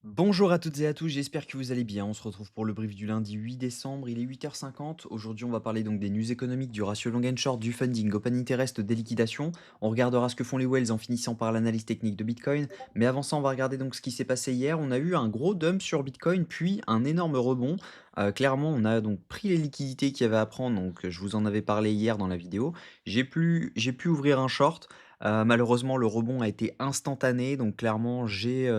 Bonjour à toutes et à tous, j'espère que vous allez bien. On se retrouve pour le brief du lundi 8 décembre, il est 8h50. Aujourd'hui, on va parler donc des news économiques, du ratio long and short, du funding, open interest, des liquidations. On regardera ce que font les whales en finissant par l'analyse technique de Bitcoin. Mais avant ça, on va regarder donc ce qui s'est passé hier. On a eu un gros dump sur Bitcoin, puis un énorme rebond. Clairement, on a donc pris les liquidités qu'il y avait à prendre. Donc, je vous en avais parlé hier dans la vidéo. J'ai pu ouvrir un short. Malheureusement, le rebond a été instantané, donc clairement, j'ai,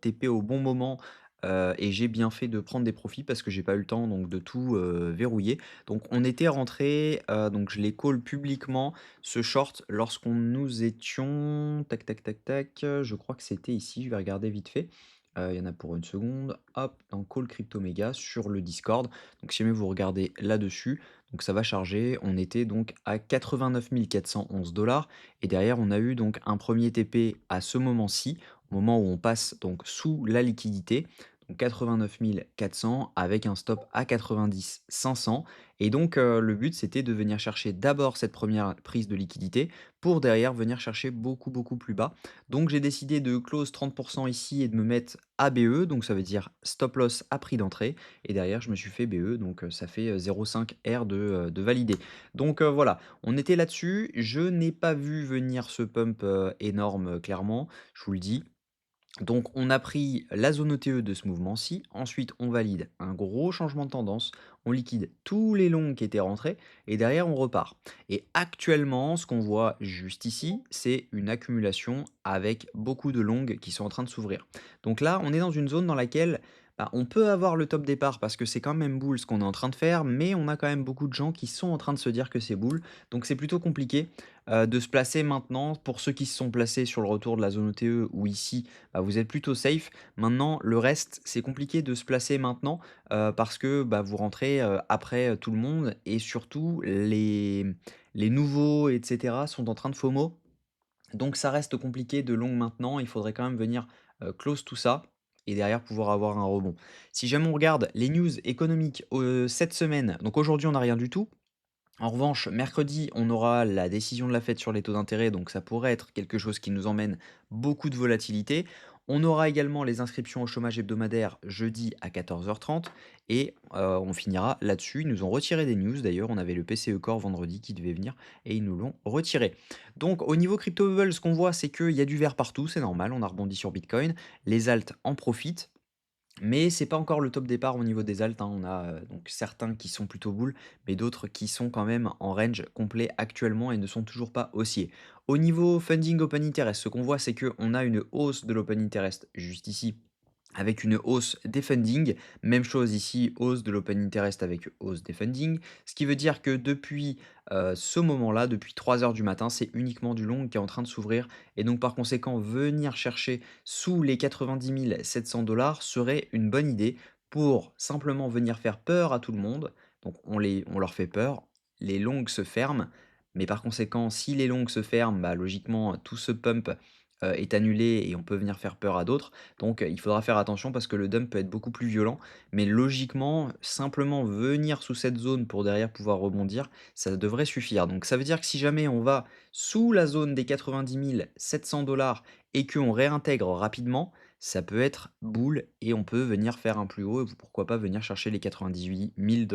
TP au bon moment, et j'ai bien fait de prendre des profits parce que j'ai pas eu le temps donc de tout, verrouiller. Donc on était rentré, donc je l'ai call publiquement ce short lorsqu'on nous étions tac, tac, tac, tac, je crois que c'était ici, je vais regarder vite fait. Il y en a pour une seconde, hop, dans Call Crypto Mega sur le Discord. Donc si jamais vous regardez là-dessus, donc ça va charger. On était donc à 89 411 et derrière, on a eu donc un premier TP à ce moment-ci, au moment où on passe donc sous la liquidité, donc 89 400 avec un stop à 90 500. Et donc, le but, c'était de venir chercher d'abord cette première prise de liquidité pour derrière venir chercher beaucoup, beaucoup plus bas. Donc, j'ai décidé de close 30% ici et de me mettre à BE, donc ça veut dire stop loss à prix d'entrée. Et derrière, je me suis fait BE, donc ça fait 0,5 R de validé. Donc voilà, on était là-dessus, je n'ai pas vu venir ce pump, énorme, clairement, je vous le dis. Donc on a pris la zone OTE de ce mouvement-ci, ensuite on valide un gros changement de tendance, on liquide tous les longs qui étaient rentrés et derrière on repart. Et actuellement, ce qu'on voit juste ici, c'est une accumulation avec beaucoup de longues qui sont en train de s'ouvrir. Donc là, on est dans une zone dans laquelle on peut avoir le top départ parce que c'est quand même bull ce qu'on est en train de faire, mais on a quand même beaucoup de gens qui sont en train de se dire que c'est bull. Donc c'est plutôt compliqué de se placer maintenant. Pour ceux qui se sont placés sur le retour de la zone OTE ou ici, vous êtes plutôt safe. Maintenant, le reste, c'est compliqué de se placer maintenant, parce que, vous rentrez, après, tout le monde et surtout les nouveaux et cetera sont en train de FOMO. Donc ça reste compliqué de long maintenant. Il faudrait quand même venir, close tout ça et derrière pouvoir avoir un rebond. Si jamais on regarde les news économiques, cette semaine, donc aujourd'hui on n'a rien du tout. En revanche, mercredi, on aura la décision de la Fed sur les taux d'intérêt, donc ça pourrait être quelque chose qui nous emmène beaucoup de volatilité. On aura également les inscriptions au chômage hebdomadaire jeudi à 14h30 et on finira là-dessus. Ils nous ont retiré des news d'ailleurs, on avait le PCE Core vendredi qui devait venir et ils nous l'ont retiré. Donc au niveau crypto bubble, ce qu'on voit, c'est qu'il y a du vert partout, c'est normal, on a rebondi sur Bitcoin. Les alts en profitent. Mais c'est pas encore le top départ au niveau des alts, hein. On a, donc certains qui sont plutôt bulles, mais d'autres qui sont quand même en range complet actuellement et ne sont toujours pas haussiers. Au niveau funding open interest, ce qu'on voit, c'est qu'on a une hausse de l'open interest juste ici, avec une hausse des funding. Même chose ici, hausse de l'open interest avec hausse des funding. Ce qui veut dire que depuis, ce moment-là, depuis 3 heures du matin, c'est uniquement du long qui est en train de s'ouvrir et donc par conséquent, venir chercher sous les 90 700 serait une bonne idée pour simplement venir faire peur à tout le monde. Donc on leur fait peur, les longues se ferment, mais par conséquent, si les longues se ferment, logiquement, tout ce pump, est annulé et on peut venir faire peur à d'autres. Donc il faudra faire attention parce que le dump peut être beaucoup plus violent. Mais logiquement, simplement venir sous cette zone pour derrière pouvoir rebondir, ça devrait suffire. Donc ça veut dire que si jamais on va sous la zone des 90 700 et qu'on réintègre rapidement, ça peut être boule et on peut venir faire un plus haut et pourquoi pas venir chercher les 98 000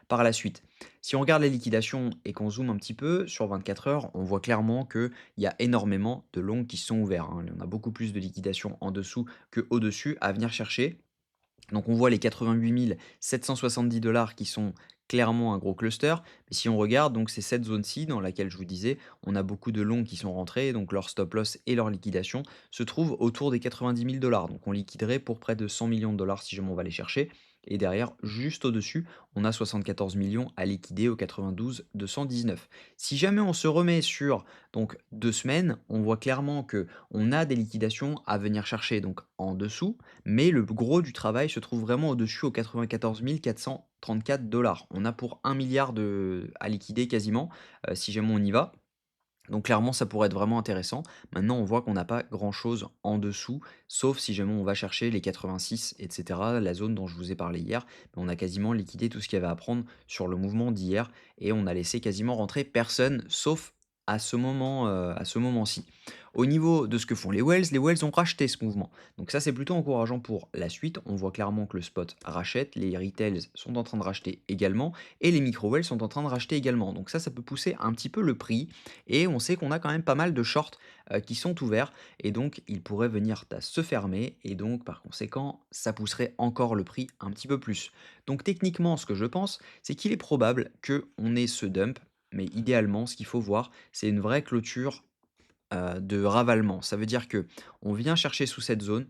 par la suite. Si on regarde les liquidations et qu'on zoome un petit peu sur 24 heures, on voit clairement qu'il y a énormément de longs qui sont ouverts, hein. On a beaucoup plus de liquidations en dessous que au-dessus à venir chercher. Donc on voit les 88 770 qui sont clairement un gros cluster. Mais si on regarde, donc c'est cette zone-ci dans laquelle je vous disais, on a beaucoup de longs qui sont rentrés, donc leur stop loss et leur liquidation se trouvent autour des 90 000 Donc on liquiderait pour près de 100 millions de dollars si jamais on va les chercher. Et derrière, juste au-dessus, on a 74 millions à liquider au 92 219. Si jamais on se remet sur donc 2 semaines, on voit clairement que on a des liquidations à venir chercher donc en dessous, mais le gros du travail se trouve vraiment au-dessus, aux 94 434 On a pour 1 milliard à liquider quasiment, si jamais on y va. Donc clairement, ça pourrait être vraiment intéressant. Maintenant, on voit qu'on n'a pas grand-chose en dessous, sauf si jamais on va chercher les 86 et cetera, la zone dont je vous ai parlé hier. Mais on a quasiment liquidé tout ce qu'il y avait à prendre sur le mouvement d'hier et on a laissé quasiment rentrer personne, sauf à ce moment, à ce moment-ci. Au niveau de ce que font les whales ont racheté ce mouvement. Donc ça, c'est plutôt encourageant pour la suite. On voit clairement que le spot rachète, les retails sont en train de racheter également, et les micro-whales sont en train de racheter également. Donc ça peut pousser un petit peu le prix, et on sait qu'on a quand même pas mal de shorts qui sont ouverts, et donc ils pourraient venir à se fermer, et donc par conséquent, ça pousserait encore le prix un petit peu plus. Donc techniquement, ce que je pense, c'est qu'il est probable qu'on ait ce dump, mais idéalement, ce qu'il faut voir, c'est une vraie clôture de ravalement. Ça veut dire que on vient chercher sous cette zone,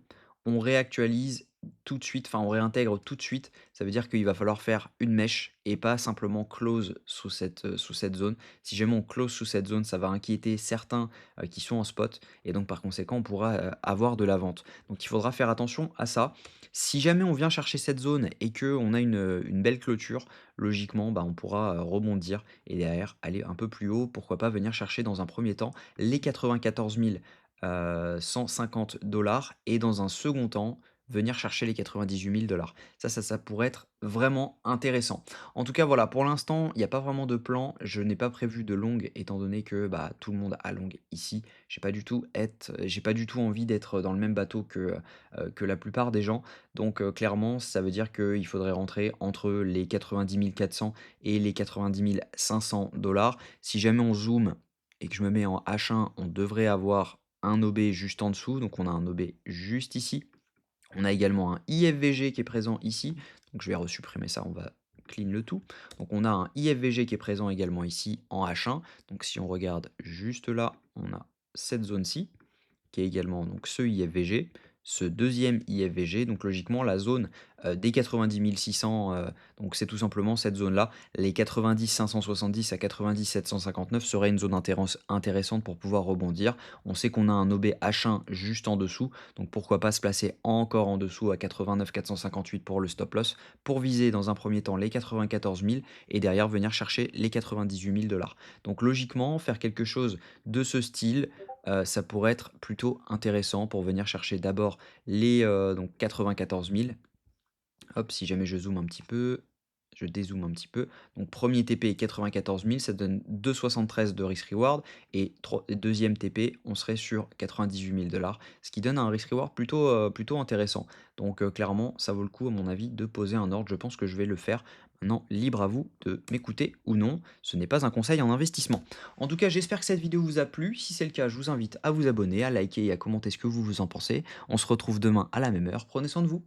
on réactualise tout de suite, enfin on réintègre tout de suite. Ça veut dire qu'il va falloir faire une mèche et pas simplement close sous cette zone. Si jamais on close sous cette zone, ça va inquiéter certains qui sont en spot, et donc par conséquent, on pourra avoir de la vente. Donc il faudra faire attention à ça. Si jamais on vient chercher cette zone et qu'on a une belle clôture, logiquement, bah, on pourra rebondir et derrière aller un peu plus haut. Pourquoi pas venir chercher dans un premier temps les 94 150 dollars, et dans un second temps, venir chercher les 98 000 dollars. Ça pourrait être vraiment intéressant. En tout cas, voilà, pour l'instant, il n'y a pas vraiment de plan. Je n'ai pas prévu de long étant donné que bah, tout le monde a long ici. J'ai pas du tout envie d'être dans le même bateau que la plupart des gens. Donc clairement, ça veut dire qu'il faudrait rentrer entre les 90 400 et les 90 500 dollars. Si jamais on zoome et que je me mets en H1, on devrait avoir un OB juste en dessous. Donc on a un OB juste ici. On a également un IFVG qui est présent ici. Donc je vais resupprimer ça, on va clean le tout. Donc on a un IFVG qui est présent également ici en H1. Donc si on regarde juste là, on a cette zone-ci qui est également donc ce IFVG, ce deuxième IFVG. Donc logiquement, la zone des 90 600, donc c'est tout simplement cette zone-là. Les 90 570 à 90 759 serait une zone intéressante pour pouvoir rebondir. On sait qu'on a un OB H1 juste en dessous, donc pourquoi pas se placer encore en dessous à 89 458 pour le stop loss, pour viser dans un premier temps les 94 000 et derrière venir chercher les 98 000 dollars. Donc logiquement, faire quelque chose de ce style, ça pourrait être plutôt intéressant pour venir chercher d'abord les, donc 94 000. Hop, si jamais je zoome un petit peu, je dézoome un petit peu. Donc premier TP 94 000, ça donne 2,73 de risk reward, et deuxième TP, on serait sur 98 000 dollars, ce qui donne un risk reward plutôt intéressant. Donc clairement, ça vaut le coup à mon avis de poser un ordre. Je pense que je vais le faire. Maintenant, libre à vous de m'écouter ou non. Ce n'est pas un conseil en investissement. En tout cas, j'espère que cette vidéo vous a plu. Si c'est le cas, je vous invite à vous abonner, à liker et à commenter ce que vous en pensez. On se retrouve demain à la même heure. Prenez soin de vous.